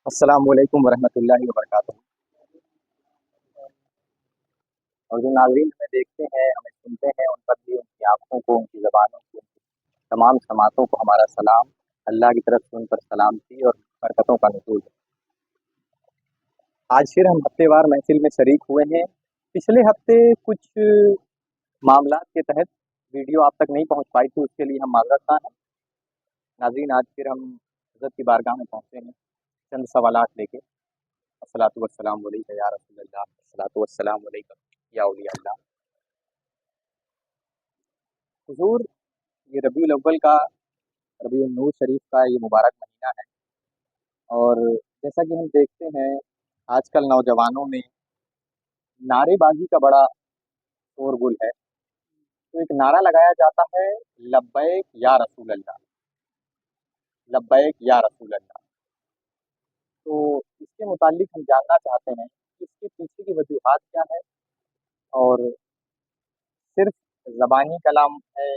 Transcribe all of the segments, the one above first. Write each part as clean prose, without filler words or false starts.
अस्सलाम वालेकुम वरहमतुल्लाहि वबरकातुहू। और जो नाज़रीन हमें देखते हैं, हमें सुनते हैं, उन पर भी उनकी आँखों को, उनकी ज़बानों को, उनकी तमाम समातों को हमारा सलाम। अल्लाह की तरफ से उन पर सलामती और बरकतों का नुज़ूल हो। आज फिर हम हफ्तेवार महफ़िल में शरीक हुए हैं। पिछले हफ्ते कुछ मामलात के तहत वीडियो आप तक नहीं पहुँच पाई थी, उसके लिए हम माज़रत ख़्वाह हैं। नाज़रीन, आज फिर हम हज़रत की बारगाह में पहुँचे हैं चंद सवालात लेके। अस्सलातु वस्सलामु अलैका या रसूल अल्लाह, अस्सलातु वस्सलामु अलैका या औलिया अल्लाह। हुज़ूर, ये रबीउल अव्वल का, रबीउन नूर शरीफ का ये मुबारक महीना है, और जैसा कि हम देखते हैं आजकल नौजवानों में नारेबाजी का बड़ा शोरगुल है। तो एक नारा लगाया जाता है, लब्बैक या रसूल अल्लाह, लब्बैक या रसूल अल्लाह। तो इसके मुताल्लिक हम जानना चाहते हैं कि इसके पीछे की वजूहात क्या है, और सिर्फ ज़बानी कलाम है,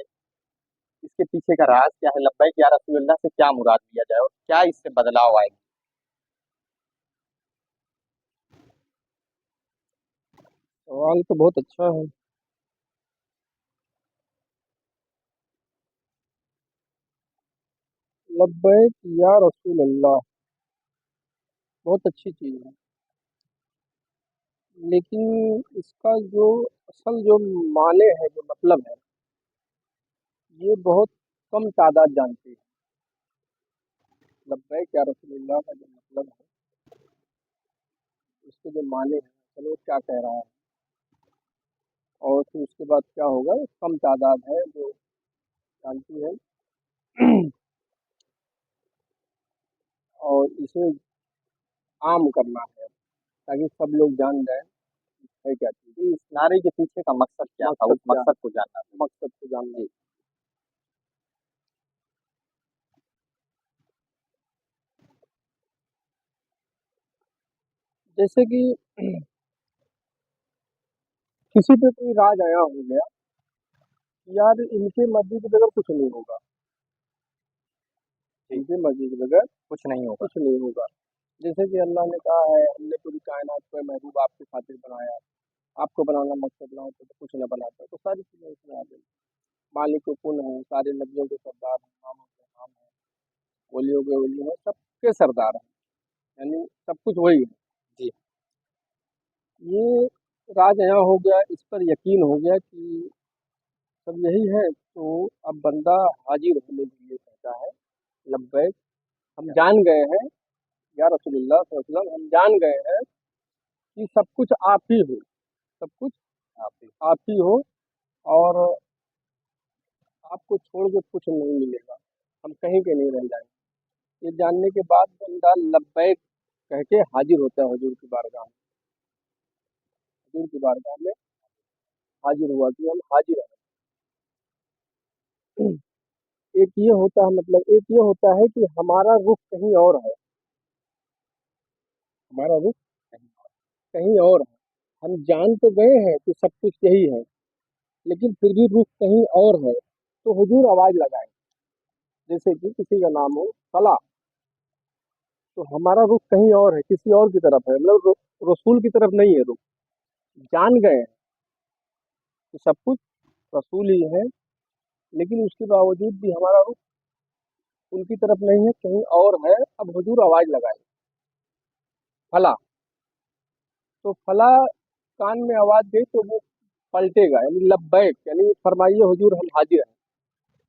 इसके पीछे का राज क्या है, लब्बैक या रसूल अल्लाह से क्या मुराद लिया जाए और क्या इससे बदलाव आएगा। सवाल तो बहुत अच्छा है। लब्बैक या रसूल अल्लाह बहुत अच्छी चीज़ है, लेकिन इसका जो असल जो माने है, जो मतलब है, ये बहुत कम तादाद जानती है। लब्बैक या रसूल अल्लाह का जो मतलब है, उसके जो माने हैं, चलो क्या कह रहा है, और फिर उसके बाद क्या होगा, कम तादाद है जो जानती है। और इसे आम करना है ताकि सब लोग जान जाए है क्या चीज़, कि इस नारे के पीछे का मकसद क्या था, मकसद उस क्या है, मकसद को जानना था। मकसद को जानना है। जी। जैसे कि किसी पे कोई राज आया हो गया, यार इनके मर्जी के बगैर कुछ नहीं होगा, जी। इनके मर्जी के बगैर कुछ नहीं होगा। कुछ नहीं होगा। जैसे कि अल्लाह ने कहा है, हमने पूरी कायनात को महबूब आपकी खातिर बनाया, आपको बनाना मकसद ना होता तो कुछ न बनाता। तो सारी चीज़ें इसमें आ गई। मालिक को कुन है, सारे नबियों के सरदार हैं, नामों के नाम है, वलियों के वली हैं, सबके सरदार हैं, यानी सब कुछ वही है। जी। ये राज यहाँ हो गया, इस पर यकीन हो गया कि सब यही है, तो अब बंदा हाजिर होने के लिए कहता है, लब्बैक, हम जान गए हैं या रसूलुल्लाह सल्लल्लाहु अलैहि वसल्लम, हम जान गए हैं कि सब कुछ आप ही हो, सब कुछ आप भी। आप ही हो, और आपको छोड़ के कुछ नहीं मिलेगा, हम कहीं के नहीं रह जाएंगे। ये जानने के बाद बंदा लब्बैक कह के हाजिर होता है हुजूर की बारगाह में, हुजूर की बारगाह में हाजिर हुआ कि हम हाजिर हैं। एक ये होता है, मतलब एक ये होता है कि हमारा रुख कहीं और है, हमारा रुख कहीं और है। हम जान तो गए हैं कि सब कुछ यही है, लेकिन फिर भी रुख कहीं और है, तो हुजूर आवाज लगाए। जैसे कि किसी का नाम हो फला, तो हमारा रुख कहीं और है, किसी और की तरफ है, मतलब रसूल की तरफ नहीं है रुख। जान गए हैं कि सब कुछ रसूल ही है, लेकिन उसके बावजूद भी हमारा रुख उनकी तरफ नहीं है, कहीं और है। अब हुजूर आवाज लगाए, फला, तो फला कान में आवाज गई तो वो पलटेगा, यानी लब्बैक, यानी फरमाइए हुजूर हम हाजिर हैं।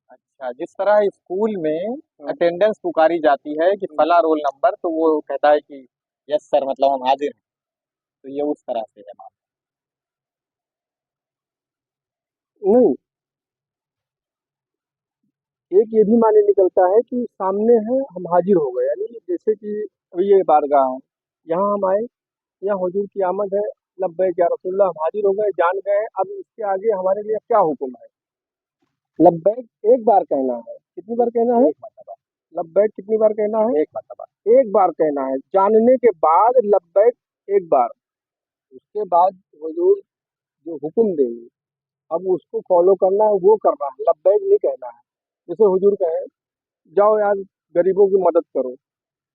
अच्छा, जिस तरह स्कूल में हाँ, अटेंडेंस पुकारी जाती है कि हाँ। फला रोल नंबर, तो वो कहता है कि यस सर, मतलब हम हाजिर हैं। तो ये उस तरह से है मामला। नहीं, एक ये भी माने निकलता है कि सामने है, हम हाजिर हो गए, यानी जैसे कि अभी ये बारगाह है, यहाँ हम आए, यहाँ हुजूर की आमद है, लब्बैक या रसूलल्लाह, हम हाजिर हो गए, जान गए हैं, अब इसके आगे हमारे लिए क्या हुक्म है। लब्बैक एक बार कहना है, कितनी बार कहना है, एक मरतबा। लब्बैक कितनी बार कहना है, एक मरतबा। एक बार कहना है, जानने के बाद लब्बैक एक बार, उसके बाद हुजूर जो हुक्म देंगे, अब उसको फॉलो करना है, वो करना है, लब्बैक नहीं कहना है। जैसे हुजूर कहे, जाओ यार गरीबों की मदद करो,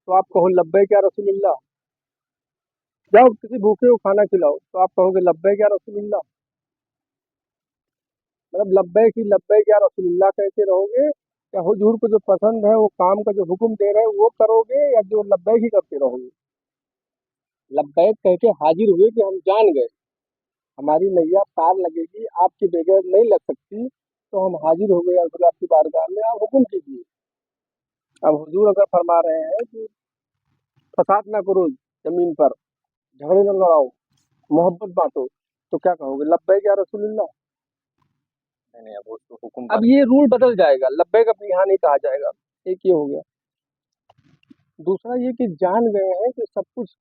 तो आप कहो लब्बैक या रसूलुल्लाह। जाओ किसी भूखे को खाना खिलाओ तो आप कहोगे लब्बैक या रसूलुल्लाह। मतलब लब्बैक या रसूलुल्लाह कहते रहोगे, या हुजूर को जो पसंद है वो काम का जो हुक्म दे रहे हैं वो करोगे, या जो लब्बैक ही करते रहोगे। लब्बैक कह के हाजिर हुए कि हम जान गए, हमारी नैया पार लगेगी, आपके बगैर नहीं लग सकती, तो हम हाजिर हो गए हुजूर आपकी बारगाह में, आप हुक्म कीजिए। अब हुजूर अगर फरमा रहे हैं कि फसाद ना करो जमीन पर, झगड़े न लड़ाओ, मोहब्बत बांटो, तो क्या कहोगे लब्बैक या रसूलुल्लाह। नहीं नहीं, अब वो तो हुक्म अब पर ये रूल बदल जाएगा, लब्बैक अब यहाँ नहीं कहा जाएगा। एक ये हो गया। दूसरा ये कि जान गए हैं कि सब कुछ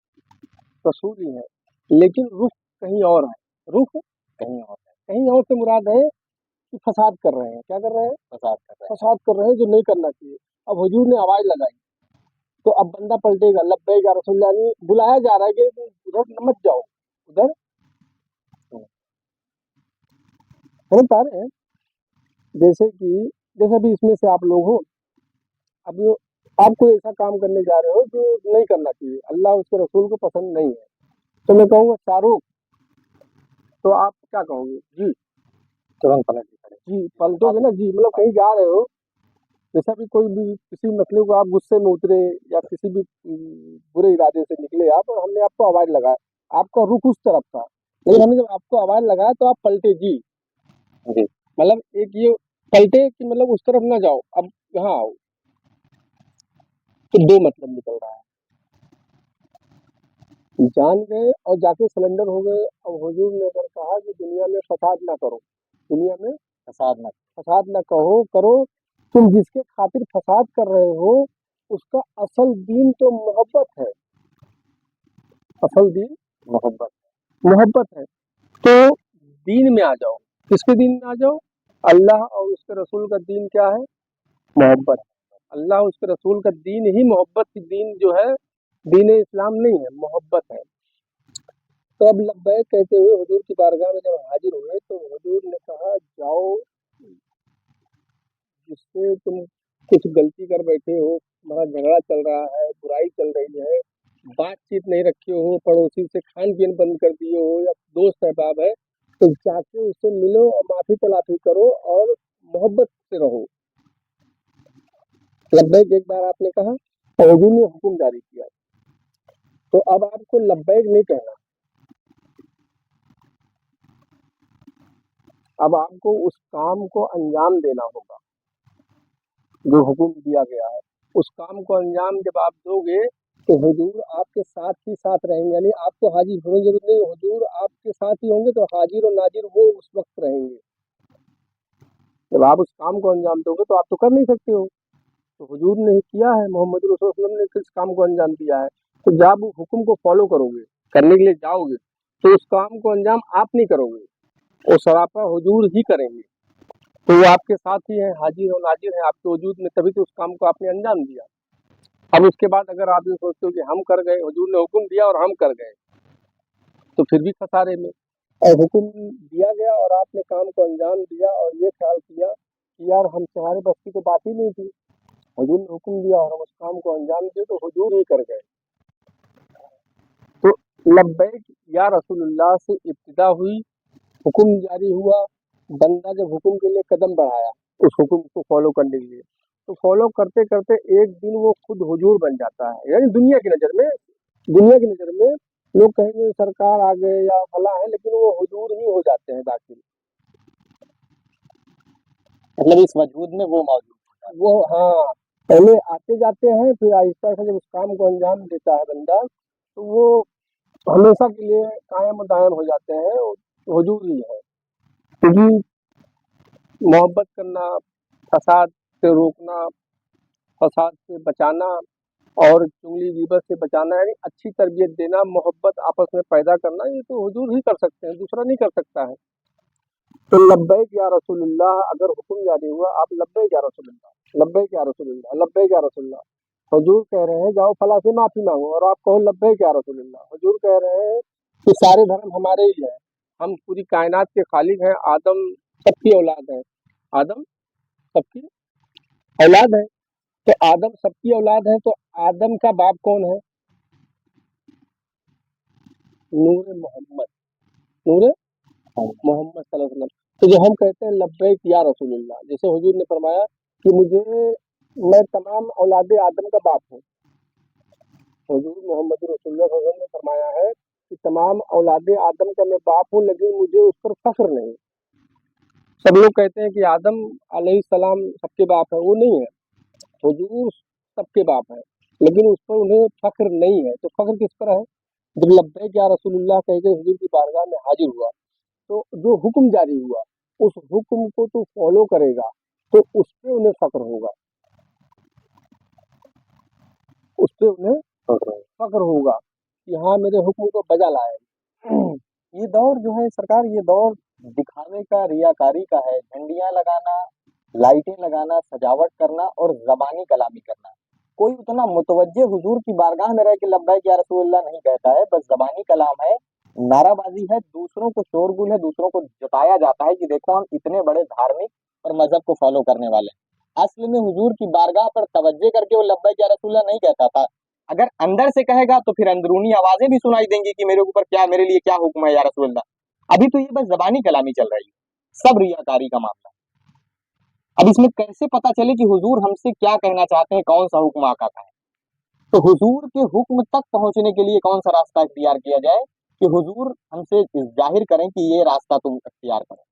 रसूल ही है, लेकिन रुख कहीं और है। रुख कहीं और है, कहीं और से मुराद है कि फसाद कर रहे हैं। क्या कर रहे हैं? फसाद कर रहे फसाद कर रहे हैं जो नहीं करना चाहिए। अब हुजूर ने आवाज लगाई तो अब बंदा पलटेगा, लब्बैक या रसूलुल्लाह, नहीं बुलाया जा रहा है कि तुम उधर मत जाओ, उधर। समझ पा रहे हैं? जैसे भी इसमें से आप लोग हो, अब आप कोई ऐसा काम करने जा रहे हो जो नहीं करना चाहिए, अल्लाह उसके रसूल को पसंद नहीं है, तो मैं कहूँगा शाहरुख, तो आप क्या कहोगे? जी। तुरंत पलट के खड़े। जी पलटोगे ना जी, मतलब कहीं जा रहे हो, जैसा भी कोई भी किसी मसले को आप गुस्से में उतरे या किसी भी बुरे इरादे से निकले आप, और हमने आपको आवाज लगाया, आपका रुख उस तरफ था, लेकिन हमने जब आपको आवाज लगाया तो आप पलटे जी। जी मतलब एक ये पलटे कि मतलब उस तरफ ना जाओ, अब यहाँ आओ, तो दो मतलब निकल रहा है। जान गए और जाके सिलेंडर हो गए। अब हुजूर ने अगर कहा कि दुनिया में फसाद ना करो, दुनिया में फसाद ना करो, तुम जिसके खातिर फसाद कर रहे हो उसका असल दीन तो मोहब्बत है, असल दीन मोहब्बत मोहब्बत है। तो दीन में आ जाओ। किसके दीन में आ जाओ? अल्लाह और उसके रसूल का दीन क्या है? मोहब्बत। अल्लाह और उसके रसूल का दीन ही मोहब्बत की दीन जो है, दीन इस्लाम नहीं है, मोहब्बत है। तो अब लब्बैक कहते हुए हुजूर की बारगाह में जब हाजिर हुए तो हुजूर ने कहा जाओ, जिससे तुम कुछ गलती कर बैठे हो, हमारा झगड़ा चल रहा है, बुराई चल रही है, बातचीत नहीं रखे हो, पड़ोसी से खान पीन बंद कर दिए हो, या दोस्त अहबाब है, तो जाके उससे मिलो और माफी तलाफी करो और मोहब्बत से रहो। लब्बैक एक बार आपने कहा और हुजूर ने हुक्म जारी किया, तो अब आपको लब्बैक नहीं कहना, अब आपको उस काम को अंजाम देना होगा जो हुक्म दिया गया है। उस काम को अंजाम जब आप दोगे तो हुजूर आपके साथ ही साथ रहेंगे, यानी आपको हाजिर होने की जरूरत नहीं, हुजूर आपके साथ ही होंगे, तो हाजिर और नाजिर वो उस वक्त रहेंगे। जब आप उस काम को अंजाम दोगे तो आप तो कर नहीं सकते हो, तो हुजूर ने किया है, मोहम्मद रसूलुल्लाह सल्लल्लाहु अलैहि वसल्लम ने किस काम को अंजाम दिया है, तो जब उस हुक्म को फॉलो करोगे, करने के लिए जाओगे, तो उस काम को अंजाम आप नहीं करोगे, वो सरापा हुजूर ही करेंगे। तो वो आपके साथ ही है, हाजिर और नाजिर है आपके वजूद में, तभी तो उस काम को आपने अंजाम दिया। अब उसके बाद अगर आप ये सोचते हो कि हम कर गए, हुजूर ने हुक्म दिया और हम कर गए, तो फिर भी खसारे में। और हुक्म दिया गया और आपने काम को अंजाम दिया और ये ख्याल किया कि यार हमसे हमारे बस की तो बात ही नहीं थी, हुजूर ने हुक्म दिया और हम उस काम को अंजाम दिए, तो हुजूर ही कर गए। तो लब्बैक या रसूलुल्लाह से इब्तिदा हुई, हुक्म जारी हुआ, बंदा जब हुक्म के लिए कदम बढ़ाया उस हुक्म को फॉलो करने के लिए, तो फॉलो करते करते एक दिन वो खुद हुजूर बन जाता है। यानी दुनिया की नजर में लोग कहेंगे सरकार आ गए या फला है, लेकिन वो हुजूर ही हो जाते हैं दाखिल। मतलब इस वजूद में वो मौजूद होता है। वो हाँ, पहले आते जाते हैं, फिर आहिस्ता से जब उस काम को अंजाम देता है बंदा, तो वो हमेशा के लिए कायम दायम हो जाते हैं, हुजूर ही है। क्योंकि मोहब्बत करना, फसाद से रोकना, फसाद से बचाना और चुगली गीबत से बचाना, यानी अच्छी तरबियत देना, मोहब्बत आपस में पैदा करना, ये तो हुजूर ही कर सकते हैं, दूसरा नहीं कर सकता है। तो लब्बैक या रसूलुल्लाह अगर हुक्म जारी हुआ, आप लब्बैक या रसूलुल्लाह, लब्बैक या रसूलुल्लाह, लब्बैक या रसूलुल्लाह। हुजूर कह रहे हैं जाओ फला से माफी मांगो, और आप कहो लब्बैक या रसूलुल्लाह। हुजूर कह रहे हैं कि सारे धर्म हमारे ही हैं, हम पूरी कायनात के खालिक हैं, आदम सबकी औलाद है, आदम सबकी औलाद है, तो आदम सबकी औलाद है, तो आदम का बाप कौन है? नूर मोहम्मद, नूर मोहम्मद सल्लल्लाहु अलैहि वसल्लम। तो जो हम कहते हैं लब्बैक या रसूलुल्लाह, जैसे हुजूर ने फरमाया कि मैं तमाम औलादे आदम का बाप हूँ। हुजूर मोहम्मद रसूलुल्लाह सल्लल्लाहु अलैहि वसल्लम ने फरमाया है कि तमाम औलादे आदम का मैं बाप हूँ, लेकिन मुझे उस पर फख्र नहीं। सब लोग कहते हैं कि आदम अलैहिस्सलाम सबके बाप है, वो नहीं है। हुजूर सबके बाप है, लेकिन उस पर उन्हें फख्र नहीं है। तो फख्र किस पर है? जब लब्बैक या रसूलुल्लाह कह के हुजूर की बारगाह में हाजिर हुआ, तो जो हुक्म जारी हुआ उस हुक्म को तू फॉलो करेगा, तो उस पे उन्हें फख्र होगा, उस पे उन्हें फख्र होगा कि हाँ मेरे हुक्म को बजा लाए। ये दौर जो है सरकार, ये दौर दिखावे का, रियाकारी का है। झंडियां लगाना, लाइटें लगाना, सजावट करना और जबानी कलामी करना। कोई उतना मुतवज्जे हुजूर की बारगाह में रह के लब्बैक या रसूलुल्लाह नहीं कहता है, बस जबानी कलाम है, नाराबाजी है, दूसरों को शोरगुल है, दूसरों को जताया जाता है कि देखो हम इतने बड़े धार्मिक और मजहब को फॉलो करने वाले हैं। असल में हुजूर की बारगाह पर तवज्जे करके वो लब्बैक या रसूलुल्लाह नहीं कहता था। अगर अंदर से कहेगा तो फिर अंदरूनी आवाजें भी सुनाई देंगी कि मेरे ऊपर क्या, मेरे लिए क्या हुक्म है या रसूलुल्लाह। अभी तो ये बस जबानी कलामी चल रही है, सब रियाकारी का मामला है। अब इसमें कैसे पता चले कि हुजूर हमसे क्या कहना चाहते हैं, कौन सा हुक्म आका का है? तो हुजूर के हुक्म तक पहुंचने के लिए कौन सा रास्ता इख्तियार किया जाए कि हुजूर हमसे जाहिर करें कि ये रास्ता तुम इख्तियार करो।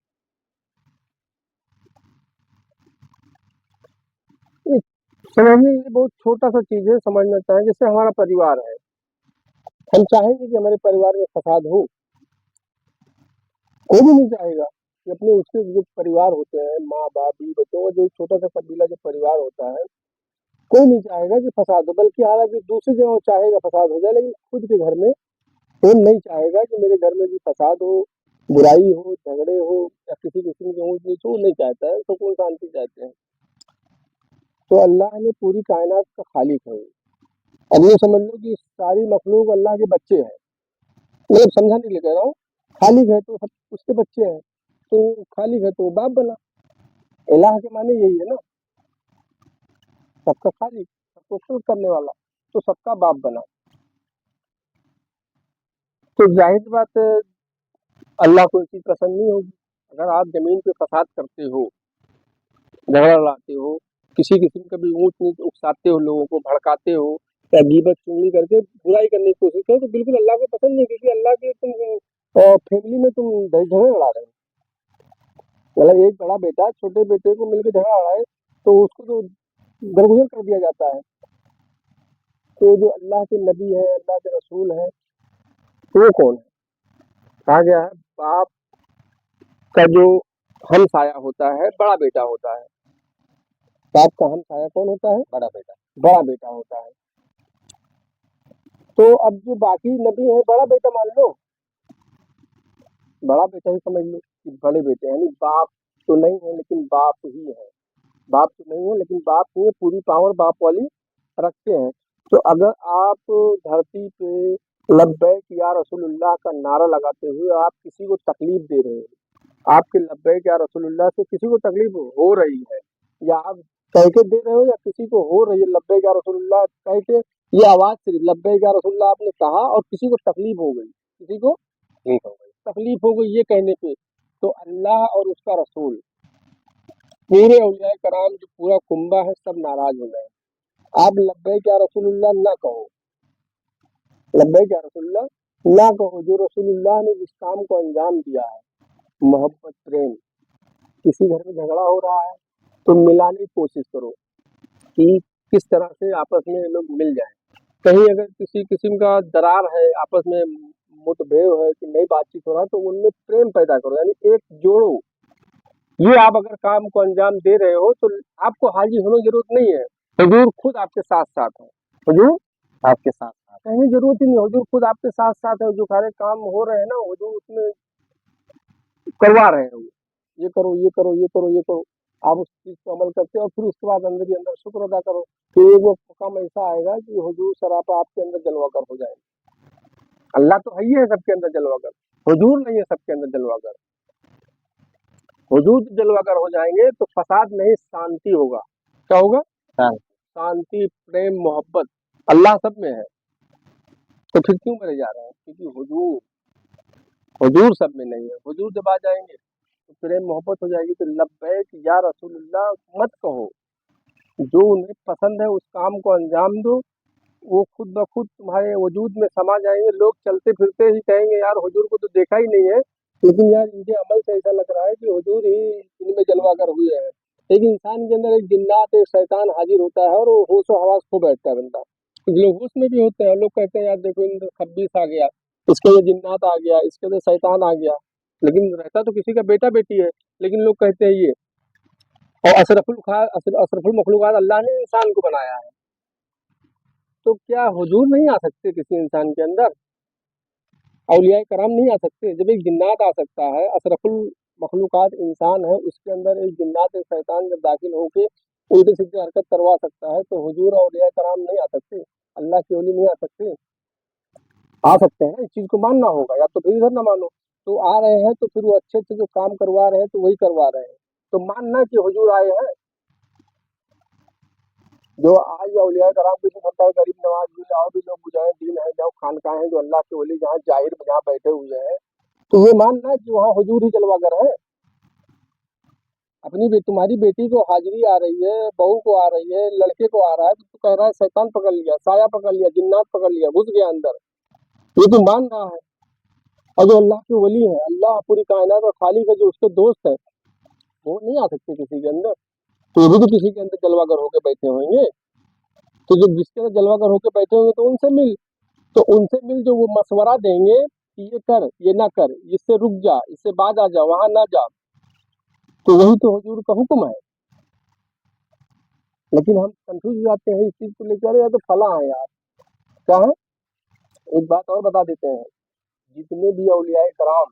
ये समझने के लिए बहुत छोटा सा चीज है, समझना चाहें जैसे हमारा परिवार है, हम चाहेंगे कि हमारे परिवार में फसाद हो? कोई भी नहीं चाहेगा कि अपने उसके जो परिवार होते हैं, माँ बाप भी बच्चों का जो छोटा सा कबीला जो परिवार होता है, कोई नहीं चाहेगा कि फसाद हो। बल्कि हालांकि दूसरी जगह वो चाहेगा फसाद हो जाए, लेकिन खुद के घर में कोई नहीं चाहेगा कि मेरे घर में भी फसाद हो, बुराई हो, झगड़े हो या किसी किस्म की ऊंच नीच हो, नहीं चाहता है। सुकून शांति चाहते हैं। तो अल्लाह ने पूरी कायनात का खालिक है वो। अब ये समझ लो कि सारी मखलूक अल्लाह के बच्चे हैं, मतलब समझाने के लिए कह रहा हूँ। खालिक है तो सब उसके बच्चे हैं, तो खालिक है तो बाप बना। इलाह के माने यही है ना, सबका खालिक, सबको खुद करने वाला, तो सबका बाप बना। तो जाहिर बात है अल्लाह को इसी पसंद नहीं होगी। अगर आप जमीन पे फसाद करते हो, झगड़ा लड़ाते हो, किसी किस्म का भी ऊंच नीच उकसाते हो, लोगों को भड़काते हो या गीबत चुगली करके बुराई करने की कोशिश करो, तो बिल्कुल अल्लाह को पसंद नहीं, क्योंकि अल्लाह के तुम फैमिली में तुम झगड़े लड़ा रहे हो। मतलब एक बड़ा बेटा छोटे बेटे को मिलकर झगड़ा लड़ाए तो उसको तो दरगुजर कर दिया जाता है। तो जो अल्लाह के नबी है, अल्लाह के रसूल है, वो कौन है? कहा गया है बाप का जो हम साया होता है बड़ा बेटा होता है। बाप का हम साया कौन होता है? बड़ा बेटा। बड़ा बेटा होता है। तो अब जो बाकी नबी है, बड़ा बेटा मान लो, बड़ा बेटा ही समझ लो कि बड़े बेटे, यानी बाप तो नहीं है लेकिन बाप ही है। बाप तो नहीं है लेकिन बाप ही है, पूरी पावर बाप वाली रखते हैं। तो अगर आप धरती पे लब्बैक या रसूलुल्लाह का नारा लगाते हुए आप किसी को तकलीफ दे रहे हैं, आपके लब्बैक या रसूलुल्लाह से किसी को तकलीफ हो रही है, या आप कह के दे रहे हो या किसी को हो रही है, लब्बैक या रसूलुल्लाह कह के, ये आवाज सिर्फ लब्बैक या रसूलुल्लाह आपने कहा और किसी को तकलीफ हो गई, किसी को ठीक हो गई। तकलीफ हो गई ये कहने पे, तो अल्लाह और उसका रसूल, पूरे औलिया कराम जो पूरा कुंबा है, सब नाराज हो जाए। आप लब्बैक या रसूलुल्लाह ना कहो, लब्बैक या रसूलुल्लाह ना कहो। जो रसूलुल्लाह ने जिस काम को अंजाम दिया है, मोहब्बत प्रेम, किसी घर में झगड़ा हो रहा है तो मिलाने की कोशिश करो कि किस तरह से आपस में लोग मिल जाएं। कहीं अगर किसी किस्म का दरार है, आपस में मुठभेड़ है कि नहीं बातचीत हो रहा, तो उनमें प्रेम पैदा करो, यानी एक जोड़ो। ये आप अगर काम को अंजाम दे रहे हो तो आपको हाजिर होने की जरूरत नहीं है, हुजूर खुद आपके साथ साथ है। हुजूर आपके साथ साथ कहीं जरूरत ही नहीं, हुजूर खुद आपके साथ साथ है। जो सारे काम हो रहे हैं ना, हुजूर उसमें करवा रहे हैं। ये करो ये करो ये करो ये करो, आप उस चीज को अमल करते हो और फिर उसके बाद अंदर ही अंदर शुक्र अदा करो। तो एक वो काम ऐसा आएगा कि हुजूर सरापा आपके अंदर जलवागर हो जाएंगे। अल्लाह तो है ही है सबके अंदर जलवागर, हुजूर नहीं है सबके अंदर जलवागर। हुजूर जलवागर हो जाएंगे तो फसाद नहीं शांति होगा। क्या होगा? शांति। शांति, प्रेम, मोहब्बत अल्लाह सब में है, तो फिर क्यों मरे जा रहे हैं? क्योंकि हुजूर सब में नहीं है। हुजूर जब आ जाएंगे तो प्रेम मोहब्बत हो जाएगी, तो लब्बैक या रसूलुल्लाह मत कहो, जो उन्हें पसंद है उस काम को अंजाम दो, वो खुद ब खुद तुम्हारे वजूद में समा जाएंगे। लोग चलते फिरते ही कहेंगे यार हुजूर को तो देखा ही नहीं है, लेकिन यार इनके अमल से ऐसा लग रहा है कि हुजूर ही इनमें जलवागर हुए हैं। एक इंसान के अंदर एक जिन्नात, एक शैतान हाजिर होता है और वो होश व हवास खो बैठता है बंदा। कुछ लोग होश में भी होते हैं, लोग कहते हैं यार देखो इनके 26 आ गया, इसके अंदर जिन्नात आ गया, इसके अंदर शैतान आ गया, लेकिन रहता तो किसी का बेटा बेटी है, लेकिन लोग कहते हैं ये। और अशरफुल मखलूकात अल्लाह ने इंसान को बनाया है, तो क्या हुजूर नहीं आ सकते किसी इंसान के अंदर? औलिया कराम नहीं आ सकते? जब एक जिन्नात आ सकता है, अशरफुल मखलूकात इंसान है, उसके अंदर एक जिन्नात, एक शैतान जब दाखिल होके उल्टे सीधे हरकत करवा सकता है, तो हुजूर औलिया कराम नहीं आ सकते? अल्लाह के ओली नहीं आ सकते? आ सकते हैं, इस चीज को मानना होगा, या तो फिर इधर ना मानो। तो आ रहे हैं तो फिर वो अच्छे अच्छे जो काम करवा रहे हैं तो वही करवा रहे हैं, तो मानना कि हुजूर आए हैं। जो आज औलिया कराम की होता है, गरीब नवाज भी और भी लोग मुजाहिदीन हैं, जो खानकाह हैं, जो अल्लाह के वली जहाँ जाहिर में जहाँ बैठे हुए हैं, तो ये मानना है कि वहाँ हुजूर ही जलवागर है। अपनी तुम्हारी बेटी को हाजिरी आ रही है, बहू को आ रही है, लड़के को आ रहा है, तो तू कह रहा है शैतान पकड़ लिया, साया पकड़ लिया, जिन्नात पकड़ लिया, घुस गया अंदर, ये तू मान रहा है। और जो अल्लाह के वली है, अल्लाह पूरी कायनात और खालिक है, जो उसके दोस्त है, वो नहीं आ सकते किसी के अंदर? तो ये भी तो किसी के अंदर जलवागर होके बैठे होंगे, तो जब जिसके अंदर जलवागर होके बैठे होंगे तो उनसे मिल, तो उनसे मिल, जो वो मशवरा देंगे कि ये कर, ये ना कर, इससे रुक जा, इससे बाद आ जा, वहां ना जा, तो वही तो हुजूर का हुक्म है। लेकिन हम कंफ्यूज हो जाते हैं इस चीज को लेकर, अरे यार तो फला है यार, क्या है। एक बात और बता देते हैं, जितने भी औलियाए कराम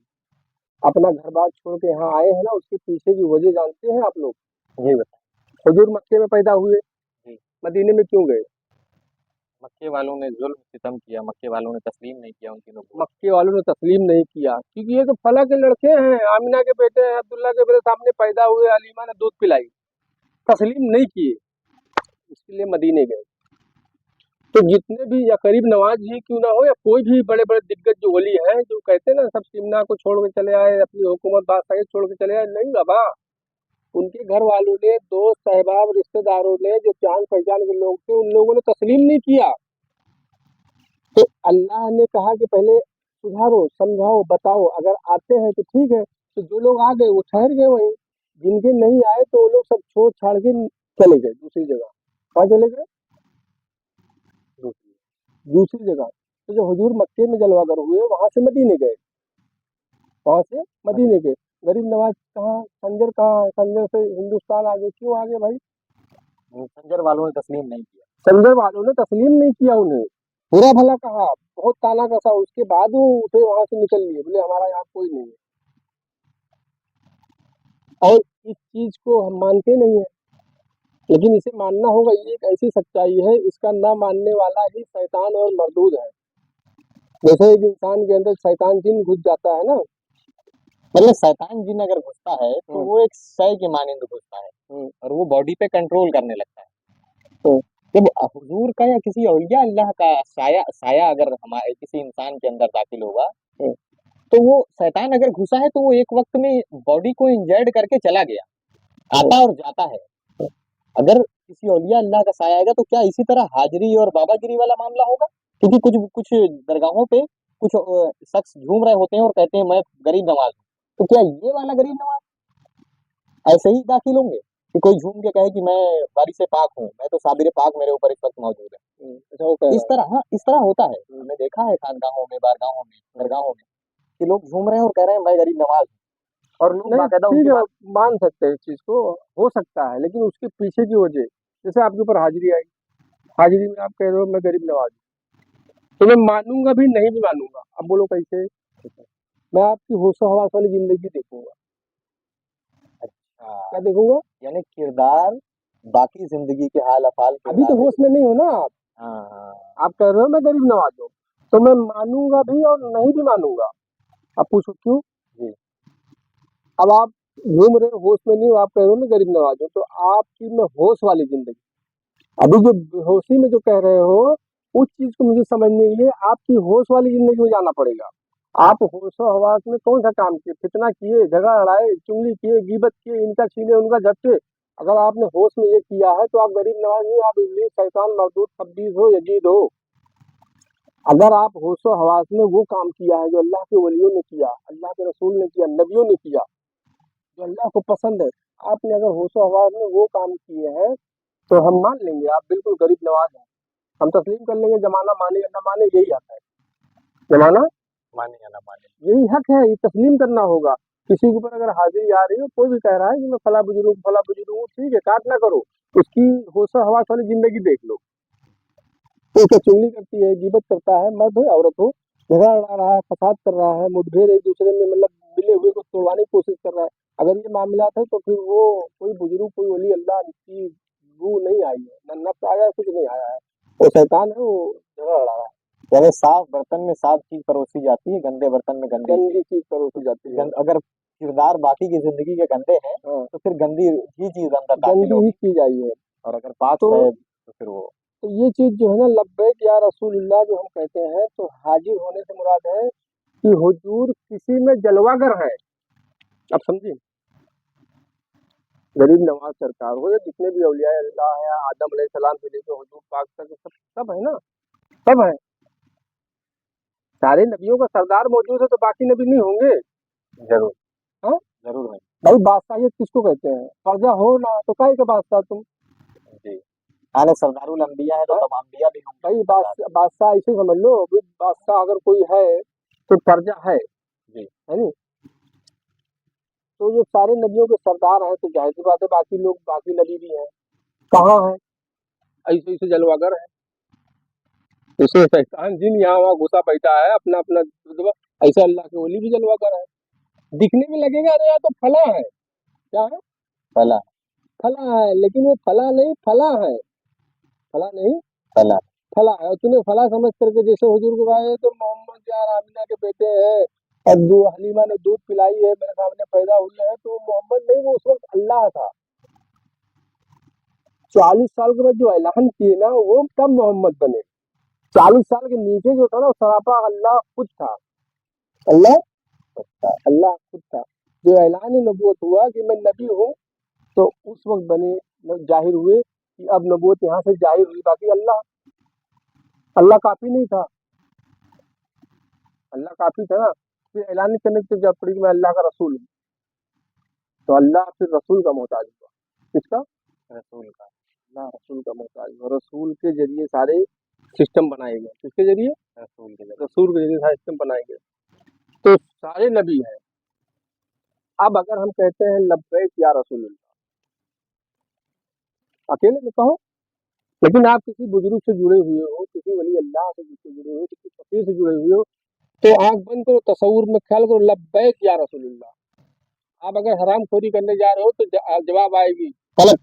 अपना घर बार छोड़ के यहाँ आए हैं ना, उसके पीछे की वजह जानते हैं आप लोग? जी बता। हुजूर मक्के में पैदा हुए, जी। मदीने में क्यों गए? मक्के वालों ने जुल्म सितम किया, मक्के वालों ने तस्लीम नहीं किया उनकी नबूवत। मक्के वालों ने तस्लीम नहीं किया, क्योंकि ये तो फला के लड़के हैं, आमिना के बेटे हैं, अब्दुल्ला के बेटे सामने पैदा हुए, अलीमा ने दूध पिलाई, तस्लीम नहीं किए, इसलिए मदीने गए। तो जितने भी, या करीब नवाज जी क्यों ना हो, या कोई भी बड़े बड़े दिग्गज जो वली हैं, जो कहते हैं ना सब सिमना को छोड़ के चले आए, अपनी हुकूमत बादशाही छोड़ के चले आए, नहीं बाबा, उनके घर वालों ने, दोस्त सहबाब रिश्तेदारों ने, जो जान पहचान के लोग थे, उन लोगों ने तस्लीम नहीं किया। तो अल्लाह ने कहा कि पहले सुधारो, समझाओ, बताओ, अगर आते हैं तो ठीक है, तो जो लोग आ गए वो ठहर गए वहीं, जिनके नहीं आए तो वो लोग सब छोड़ छाड़ के चले गए दूसरी जगह। कहाँ चले गए? दूसरी जगह। तो जो हुजूर मक्के में जलवागर हुए, वहां से मदीने गए, वहां से मदीने गए। गरीब नवाज कहाँ, संजर कहाँ है? संजर से हिंदुस्तान आ गए, क्यों आ गए भाई? संजर वालों ने तस्लीम नहीं किया। संजर वालों ने तस्लीम नहीं किया उन्हें, बुरा भला कहा, बहुत ताना कसा, उसके बाद वो उठे वहां से निकल लिए, बोले हमारा यहाँ कोई नहीं है। और इस चीज को हम मानते नहीं है, लेकिन इसे मानना होगा, ये एक ऐसी सच्चाई है, इसका ना मानने वाला ही शैतान और मरदूद है। जैसे एक इंसान के अंदर शैतान जिन घुस जाता है ना, मतलब शैतान जिन अगर घुसता है तो वो एक शय के मानिंद घुसता है, हम्म, और वो बॉडी पे कंट्रोल करने लगता है। हम्म, जब हुजूर का या किसी औलिया अल्लाह का साया साया अगर हमारे किसी इंसान के अंदर दाखिल होगा, हम्म, तो वो शैतान अगर घुसा है तो वो एक वक्त में बॉडी को इंजर्ड करके चला गया, आता और जाता है। अगर किसी औलिया अल्लाह का साया आएगा तो क्या इसी तरह हाजिरी और बाबागिरी वाला मामला होगा? क्योंकि कुछ कुछ दरगाहों पे कुछ शख्स झूम रहे होते हैं और कहते हैं मैं गरीब नवाज हूँ, तो क्या ये वाला गरीब नवाज ऐसे ही दाखिल होंगे कि कोई झूम के कहे कि मैं बारिश से पाक हूँ, मैं तो साबिर पाक मेरे ऊपर इस वक्त मौजूद है। ऐसा वो कह इस रहा तरह, हाँ, इस तरह होता है। हमने देखा है खानगाहों में, बारगाहों में, दरगाहों में कि लोग झूम रहे हैं और कह रहे हैं मैं गरीब नवाज हूँ, और है। लोग नहीं बाकायदा ठीक उनकी है, बात। मान सकते हैं इस चीज को, हो सकता है, लेकिन उसके पीछे की वजह, जैसे आपके ऊपर हाजिरी आई, हाजिरी में आप कह रहे हो मैं गरीब नवाज हूँ, तो मैं मानूंगा भी, नहीं भी मानूंगा। अब बोलो कैसे? मैं आपकी होशो हवास वाली जिंदगी देखूंगा। अच्छा, क्या देखूंगा? यानी किरदार, बाकी जिंदगी के हाल अफाल अभी तो किरदार होश नहीं। में नहीं हो ना आप। हाँ हाँ। आप कह रहे हो मैं गरीब नवाज हूँ, तो मैं मानूंगा भी और नहीं भी मानूंगा। अब पूछो क्यों? जी। अब आप घूम रहे हो, होश में नहीं हो, आप कह रहे हो मैं गरीब नवाज हूँ, तो आपकी मैं होश वाली जिंदगी, अभी जो बेहोशी में जो कह रहे हो, उस चीज को मुझे समझने के लिए आपकी होश वाली जिंदगी में जाना पड़ेगा। आप होशो हवास में कौन सा काम किए, फितना किए, झगड़ा लड़ाए, चुगली किए, गीबत किए, इनका छीने उनका झपटे। अगर आपने होश में ये किया है तो आप गरीब नवाज नहीं, आप इब्लीस, शैतान, मरदूत, खब्बीस हो, यजीद हो। अगर आप होशो हवास में वो काम किया है जो अल्लाह के वलियों ने किया, अल्लाह के रसूल ने किया, नबियों ने किया, जो अल्लाह को पसंद है, आपने अगर होशो हवास में वो काम किए हैं, तो हम मान लेंगे आप बिल्कुल गरीब नवाज हैं। हम तस्लीम कर लेंगे, जमाना माने या न माने यही हक है। जमाना माने या ना माने। यही हक है, ये तस्लीम करना होगा। किसी के ऊपर अगर हाजिरी आ रही हो, कोई भी कह रहा है कि मैं फला बुजुर्ग हूँ, ठीक है, काट ना करो, उसकी होशो हवास वाली जिंदगी देख लो। तो क्या चुगली करती है, गीबत करता है, मर्द हो या औरत हो, झगड़ा लड़ा रहा है, फसाद कर रहा है, मुठभेड़ एक दूसरे में मतलब मिले हुए को तोड़वाने की कोशिश कर रहा है, अगर ये मामलात है तो फिर वो कोई बुजुर्ग, कोई वली अल्लाह की रूह नहीं आई है, न नफ्स आया है, कुछ नहीं आया है, वो शैतान है, वो झगड़ा लड़ा रहा है। यानी साफ बर्तन में साफ चीज परोसी जाती है, गंदे बर्तन में गंदी गंदी चीज परोसी जाती है। अगर किरदार बाकी की जिंदगी के गंदे हैं हाँ, तो फिर गंदी ही चीज अंदर दाखिल गंदी होगी, ही चीज आई है। और अगर पाक तो है तो फिर वो तो ये चीज जो है ना, लब्बैक या रसूलुल्लाह जो हम कहते हैं, तो हाजिर होने से मुराद है कि हुजूर किसी में जलवागर है। अब समझिए, गरीब नवाज सरकार हो या जितने भी औलिया अल्लाह है, आदम अलैहिस्सलाम से लेकर हुजूर पाक तक, सब है ना, सब है। सारे नबियों का सरदार मौजूद है तो बाकी नबी नहीं होंगे? जरूर हाँ, जरूर है। भाई बादशाहियत किसको कहते हैं? प्रजा हो ना तो काहे के बादशाह तुम? जी, हाल सरदारुल अंबिया है तो हाँ? तमाम अंबिया भी होंगे भाई सरदार। बादशाह ऐसे समझ लो, भाई बादशाह अगर कोई है तो प्रजा जी है नहीं? तो जो सारे नबियों के सरदार हैं तो जाहिर सी बात है बाकी लोग, बाकी नबी भी हैं। कहाँ है? ऐसे ऐसे जलवागर है, जैसे शैतान जिन यहाँ वहाँ घुसा बैठा है अपना अपना रुतबा, ऐसे अल्लाह के वली भी जलवागर है। दिखने में लगेगा अरे यार तो फला है, क्या है? फला फला है, लेकिन वो फला नहीं, फला है। फला नहीं, फला फला है। और तूने फला समझ करके जैसे हुजूर को कहा तो मोहम्मद यार आमिना के बेटे हैं, और हलीमा ने दूध पिलाई है, मेरे सामने पैदा हुए हैं, तो वो मोहम्मद नहीं, वो उस वक्त अल्लाह था। 40 साल के बाद जो ऐलान किए ना, वो तब मोहम्मद बने। 40 साल के नीचे जो था ना, सरापा अल्लाह खुद था। अल्लाह अल्लाह खुद था। जो ऐलान नबूवत हुआ कि मैं नबी हूँ, तो उस वक्त बने, जाहिर हुए कि अब नबूवत यहाँ से जाहिर हुई। बाकी अल्लाह अल्लाह काफी नहीं था, अल्लाह काफी था ना। फिर ऐलान करने की जब पड़ी कि मैं अल्लाह का रसूल हूँ, तो अल्लाह फिर रसूल का मोहताज हुआ। किसका? रसूल का। अल्लाह रसूल का मोहताज हुआ। रसूल के जरिए सारे सिस्टम बनाए गए। किसके जरिए? रसूल के रसूल के जरिए सारे सिस्टम बनाए गए। तो सारे नबी हैं। अब अगर हम कहते हैं लब्बैक या रसूलुल्लाह, अकेले में कहो, लेकिन आप किसी बुजुर्ग से जुड़े हुए हो, किसी वली अल्लाह से जुड़े हो, किसी फकीर से जुड़े हुए हो, तो आंख बंद करो, तसव्वुर में ख्याल करो, लब्बैक या रसूलुल्लाह। आप अगर हराम खोरी करने जा रहे हो तो जवाब आएगी गलत,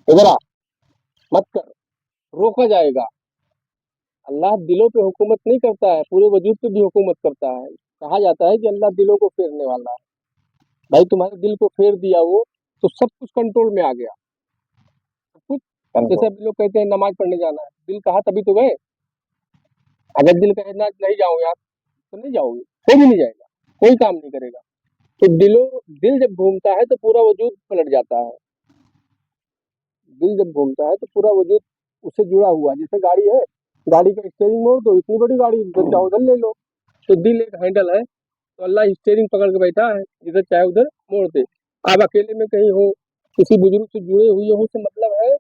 इधर आ, मत कर, रोका जाएगा। अल्लाह दिलों पे हुकूमत नहीं करता है, पूरे वजूद पे भी हुकूमत करता है। कहा जाता है कि अल्लाह दिलों को फेरने वाला है। भाई तुम्हारे दिल को फेर दिया वो, तो सब कुछ कंट्रोल में आ गया, सब कुछ। जैसे अभी लोग कहते हैं नमाज पढ़ने जाना है, दिल कहा तभी तो गए। अगर दिल कहे ना नहीं जाओ यार, तो नहीं जाओगे, कोई भी नहीं जाएगा, कोई काम नहीं करेगा। तो दिल जब घूमता है तो पूरा वजूद पलट जाता है। दिल जब घूमता है तो पूरा वजूद उससे जुड़ा हुआ है। जैसे गाड़ी है, गाड़ी का स्टीयरिंग मोड़ दो, इतनी बड़ी गाड़ी, जिधर चाहो उधर ले लो। तो दिल एक हैंडल है, तो अल्लाह स्टीयरिंग पकड़ के बैठा है, जिधर चाहे उधर मोड़ दे। आप अकेले में कहीं हो, किसी बुजुर्ग से जुड़े हुए हो, तो मतलब है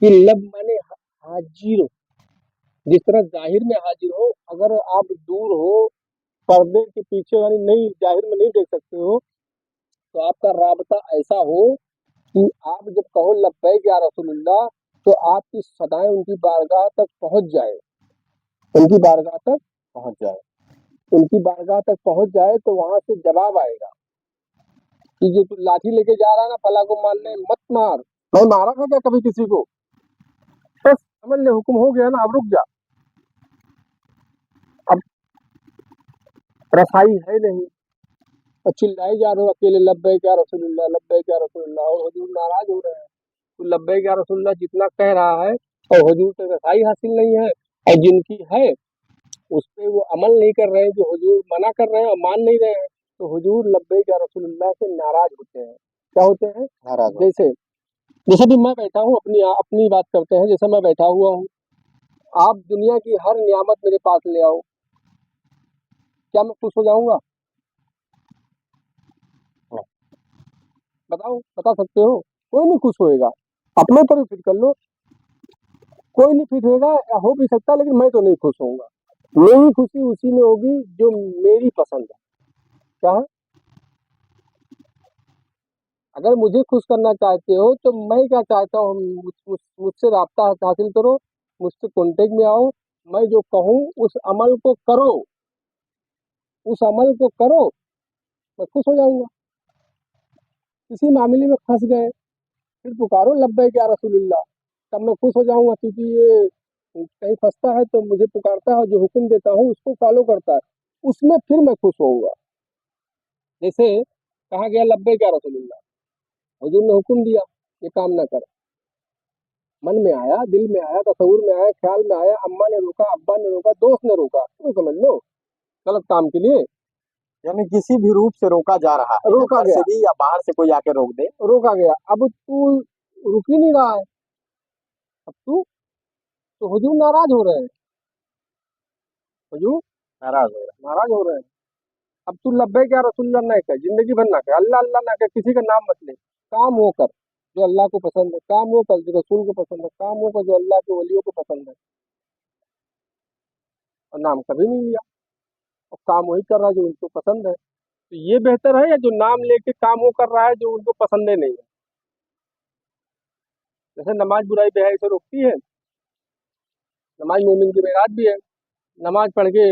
कि लब माने हाजिर हो। जिस तरह जाहिर में हाजिर हो, अगर आप दूर हो, पर्दे के पीछे यानी नहीं, जाहिर में नहीं देख सकते हो, तो आपका राबता ऐसा हो कि आप जब कहो लब्बैक या रसूलुल्लाह, तो आपकी सदाएं उनकी बारगाह तक पहुंच जाए, उनकी बारगाह तक पहुंच जाए। उनकी बारगाह तक पहुंच जाए, तो वहां से जवाब आएगा कि जो तू लाठी लेके जा रहा है ना फला को मारने, मत मार। मैं मारा था क्या कभी किसी को? बस समझ ले, हुक्म हो गया ना, अब रुक जा, अब रसाई है नहीं। और चिल्लाए जा रहे हो अकेले लब्बैक या रसूलुल्लाह, लब्बैक या रसूलुल्लाह, और हुजूर नाराज हो रहे हैं। तो लब्बैक या रसूलुल्लाह जितना कह रहा है, और हुजूर से रसाई हासिल नहीं है, और जिनकी है उस पे वो अमल नहीं कर रहे हैं, जो हुजूर मना कर रहे हैं और मान नहीं रहे हैं, तो हुजूर लब्बैक या रसूलुल्लाह से नाराज होते हैं। क्या होते हैं? नाराज हो। जैसे जैसे भी मैं बैठा हूँ, अपनी अपनी बात करते हैं, जैसे मैं बैठा हुआ हूँ, आप दुनिया की हर नियामत मेरे पास ले आओ, क्या मैं खुश हो जाऊंगा? हाँ, बताओ, बता सकते हो? कोई नहीं खुश होएगा। अपने ऊपर भी फिट कर लो, कोई नहीं फिट होएगा, या हो भी सकता है, लेकिन मैं तो नहीं खुश होऊंगा। मेरी खुशी उसी में होगी जो मेरी पसंद है। क्या है? अगर मुझे खुश करना चाहते हो तो मैं क्या चाहता हूँ, मुझसे राब्ता हासिल करो, मुझसे कांटेक्ट में आओ, मैं जो कहूँ उस अमल को करो, उस अमल को करो, मैं खुश हो जाऊंगा। किसी मामले में फंस गए, फिर पुकारो लब्बैक या रसूलुल्लाह, तब मैं खुश हो जाऊंगा, क्योंकि ये कहीं फंसता है तो मुझे पुकारता है, जो हुक्म देता हूँ उसको फॉलो करता है, उसमें फिर मैं खुश होऊंगा। जैसे कहा गया लब्बैक या रसूलुल्लाह, हुजूर ने हुक्म दिया ये काम ना कर, मन में आया, दिल में आया, तसव्वुर में आया, ख्याल में आया, अम्मा ने रोका, अब्बा ने रोका, दोस्त ने रोका, तो समझ लो गलत काम के लिए यानी किसी भी रूप से रोका जा रहा है, रोका अंदर गया, से भी या बाहर से कोई आके रोक दे। रोका गया। अब तू रुक ही नहीं रहा है, अब तू तो हुजूर नाराज हो रहे हैं, हुजूर नाराज हो रहा नाराज हो रहे हैं। अब तू लब्बैक या रसूलुल्लाह ना कह, जिंदगी भर ना कह, अल्लाह अल्लाह ना कह, किसी का नाम मत ले, काम वो कर जो अल्लाह को पसंद है, काम वो कर जो रसूल को पसंद है, काम वो कर जो अल्लाह के वलियों को पसंद है, और नाम कभी नहीं लिया, और काम वही कर रहा है जो उनको पसंद है। तो ये बेहतर है, या जो नाम लेके काम वो कर रहा है जो उनको पसंद ही नहीं है? जैसे नमाज बुराई बेहयाई से रोकती है, नमाज मोमिन की मेराज भी है। नमाज पढ़ के,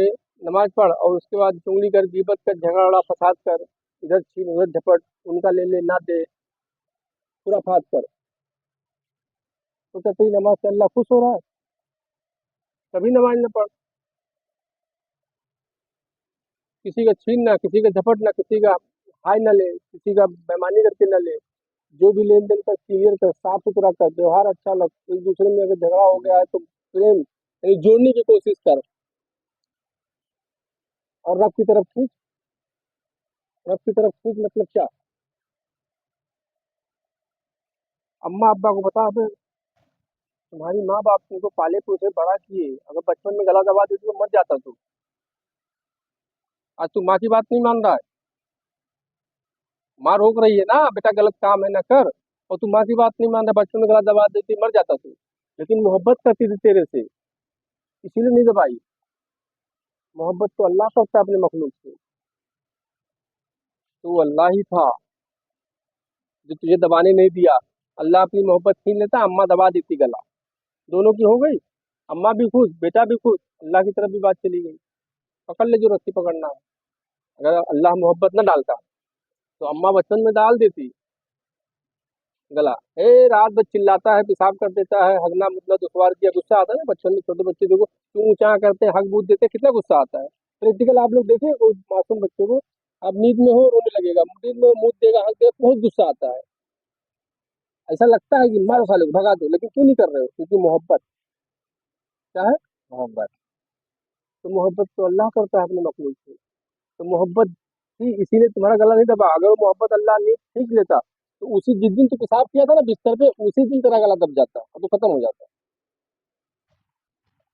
नमाज पढ़ और उसके बाद चुगली कर, गीबत कर, झगड़ा फसाद कर, इधर छीन उधर झपट, उनका ले ले ना दे, खुराफात कर, तो क्या तेरी नमाज से अल्लाह खुश हो रहा है? कभी नमाज न पढ़, किसी का छीन ना, किसी का झपट ना, किसी का हाय न ले, किसी का बेईमानी करके न ले, जो भी लेन देन कर क्लियर कर, साफ सुथरा कर, व्यवहार अच्छा लग, एक दूसरे में अगर झगड़ा हो गया है तो प्रेम यानी जोड़ने की कोशिश कर, और रब की तरफ खींच, रब की तरफ खींच मतलब क्या? अम्मा अब्बा को बता, अबे तुम्हारी माँ बाप तुमको पाले पोसे बड़ा किए, अगर बचपन में गला दबा देती तो मर जाता तू। आज तू माँ की बात नहीं मान रहा है, माँ रोक रही है ना, बेटा गलत काम है ना कर, और तू माँ की बात नहीं मान रहा, बचपन में गला दबा देती मर जाता तू। लेकिन मोहब्बत करती थी तेरे से, इसीलिए नहीं दबाई। मोहब्बत तो अल्लाह करता है अपने मखलूक से, तो वो अल्लाह ही था जो तुझे दबाने नहीं दिया। अल्लाह अपनी मोहब्बत छीन लेता, अम्मा दबा देती गला, दोनों की हो गई, अम्मा भी खुश, बेटा भी खुश, अल्लाह की तरफ भी बात चली गई। पकड़ ले जो रस्सी पकड़ना है। अगर अल्लाह मोहब्बत न डालता तो अम्मा बचपन में डाल देती गला, ए रात भर चिल्लाता है, पेशाब कर देता है, हगना मुतना दुश्वार किया, गुस्सा आता है ना बचपन में, छोटे बच्चे देखो तू ऊंचा करते हैं, हक बूथ देते हैं, कितना गुस्सा आता है। प्रैक्टिकल आप लोग देखिए, कोई मासूम बच्चे को, आप नींद में हो रोने लगेगा, नींद में मुंह देगा, हक देगा, बहुत गुस्सा आता है, ऐसा लगता है कि मारो साले को भगा दो, लेकिन क्यों नहीं कर रहे हो? क्योंकि मोहब्बत क्या है? मोहब्बत। तो मोहब्बत तो अल्लाह करता है अपने मखलूक से, तो मोहब्बत ही इसीलिए तुम्हारा गला नहीं दबा। अगर वो मोहब्बत अल्लाह नहीं खींच लेता तो उसी जिस दिन तू पेशाब किया था ना बिस्तर पे, उसी दिन तेरा गला दब जाता और तो खत्म हो जाता।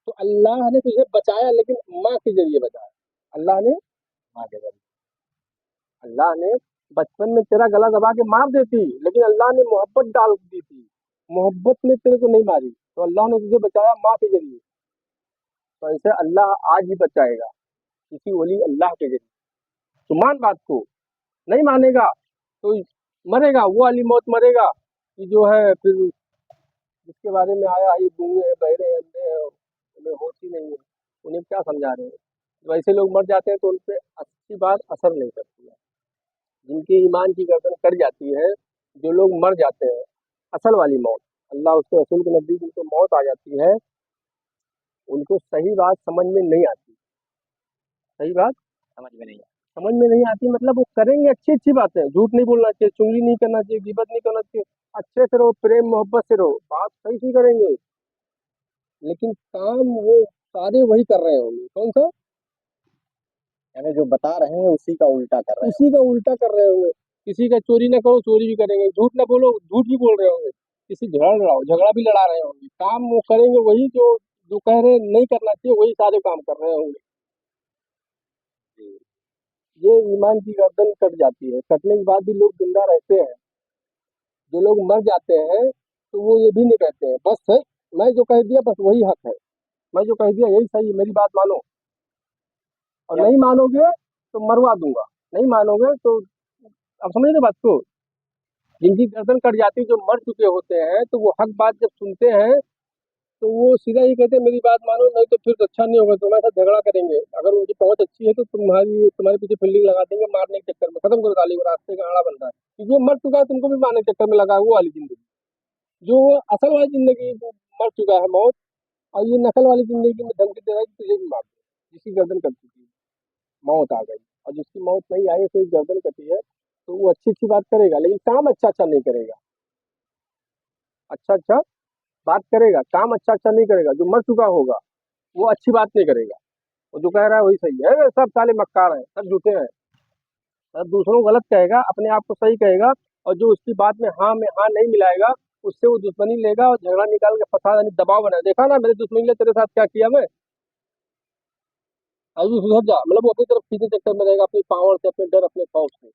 तो अल्लाह ने तुझे बचाया, लेकिन माँ के जरिए बचाया। अल्लाह ने माँ के जरिए। अल्लाह ने बचपन में तेरा गला दबा के मार देती, लेकिन अल्लाह ने मोहब्बत डाल दी थी, मोहब्बत ने तेरे को नहीं मारी, तो अल्लाह ने तुझे बचाया माँ के जरिए। तो ऐसे अल्लाह आज भी बचाएगा किसी वली अल्लाह के जरिए। तो मान बात को, नहीं मानेगा तो मरेगा, वो वाली मौत मरेगा कि जो है फिर जिसके बारे में आया, ये गूंगे हैं, बहरे हैं, अंधे हैं, उन्हें होश ही नहीं है, उन्हें क्या समझा रहे हैं। जब ऐसे लोग मर जाते हैं तो उन पर अच्छी बात असर नहीं करती है, जिनकी ईमान की गर्दन कट जाती है, जो लोग मर जाते हैं असल वाली मौत, अल्लाह उसके रसूल के नजदीक उनको मौत आ जाती है, उनको सही बात समझ में नहीं आती। सही बात समझ में नहीं समझ में नहीं आती मतलब वो करेंगे अच्छी अच्छी बातें, झूठ नहीं बोलना चाहिए, चुगली नहीं करना चाहिए, गिबत नहीं करना चाहिए, अच्छे से रहो, प्रेम मोहब्बत से रहो, बात सही सी करेंगे, लेकिन काम वो सारे वही कर रहे होंगे। कौन सा? यानी जो बता रहे हैं उसी का उल्टा कर रहे उसी का उल्टा कर रहे होंगे। किसी का चोरी ना करो, चोरी भी करेंगे। झूठ ना बोलो, झूठ भी बोल रहे होंगे। किसी झगड़ा लड़ाओ, झगड़ा भी लड़ा रहे होंगे। काम वो करेंगे वही जो जो कह रहे नहीं करना चाहिए, वही सारे काम कर रहे होंगे। होंगे। ये ईमान की गर्दन कट जाती है। कटने के बाद भी लोग जिंदा रहते हैं। जो लोग मर जाते हैं तो वो ये भी नहीं कहते हैं बस है, मैं जो कह दिया बस वही हक है, मैं जो कह दिया यही सही है, मेरी बात मानो। और यार नहीं मानोगे तो मरवा दूंगा। नहीं मानोगे तो, अब समझ रहे बात को? जिनकी गर्दन कट जाती है, जो मर चुके होते हैं, तो वो हक बात जब सुनते हैं तो वो सीधा ही कहते हैं मेरी बात मानो, नहीं तो फिर अच्छा नहीं होगा, तुम्हारे साथ झगड़ा करेंगे। अगर उनकी पहुंच अच्छी है तो तुम्हारे पीछे फील्डिंग लगा देंगे, मारने के चक्कर में खत्म करो गाली, वो रास्ते का आड़ा बन रहा है, क्योंकि वो मर चुका है, तुमको भी मारने के चक्कर में लगा है, वो वाली जिंदगी। जो वो असल वाली जिंदगी, वो मर चुका है मौत, और ये नकल वाली जिंदगी में धमकी दे रहा है कि तुझे भी मार दे। जिसकी गर्दन कट चुकी है, मौत आ गई, और जिसकी मौत नहीं आई, सिर्फ गर्दन कटी है, तो वो अच्छी अच्छी बात करेगा लेकिन काम अच्छा अच्छा नहीं करेगा। अच्छा अच्छा बात करेगा, काम अच्छा अच्छा नहीं करेगा। जो मर चुका होगा वो अच्छी बात नहीं करेगा। और जो कह रहा है वही सही है, सब साले मक्कार हैं, सब झूठे हैं। सब दूसरों को गलत कहेगा, अपने आप को सही कहेगा। और जो उसकी बात में हाँ नहीं मिलाएगा, उससे वो दुश्मनी लेगा और झगड़ा निकाल के फंसा, यानी दबाव बना। देखा ना मेरे दुश्मनी ने तेरे साथ क्या किया, मैं अभी सुधर जा, मतलब वो अपनी तरफ खींचे चक्कर में रहेगा, अपनी पावर से, अपने डर, अपने खौफ से।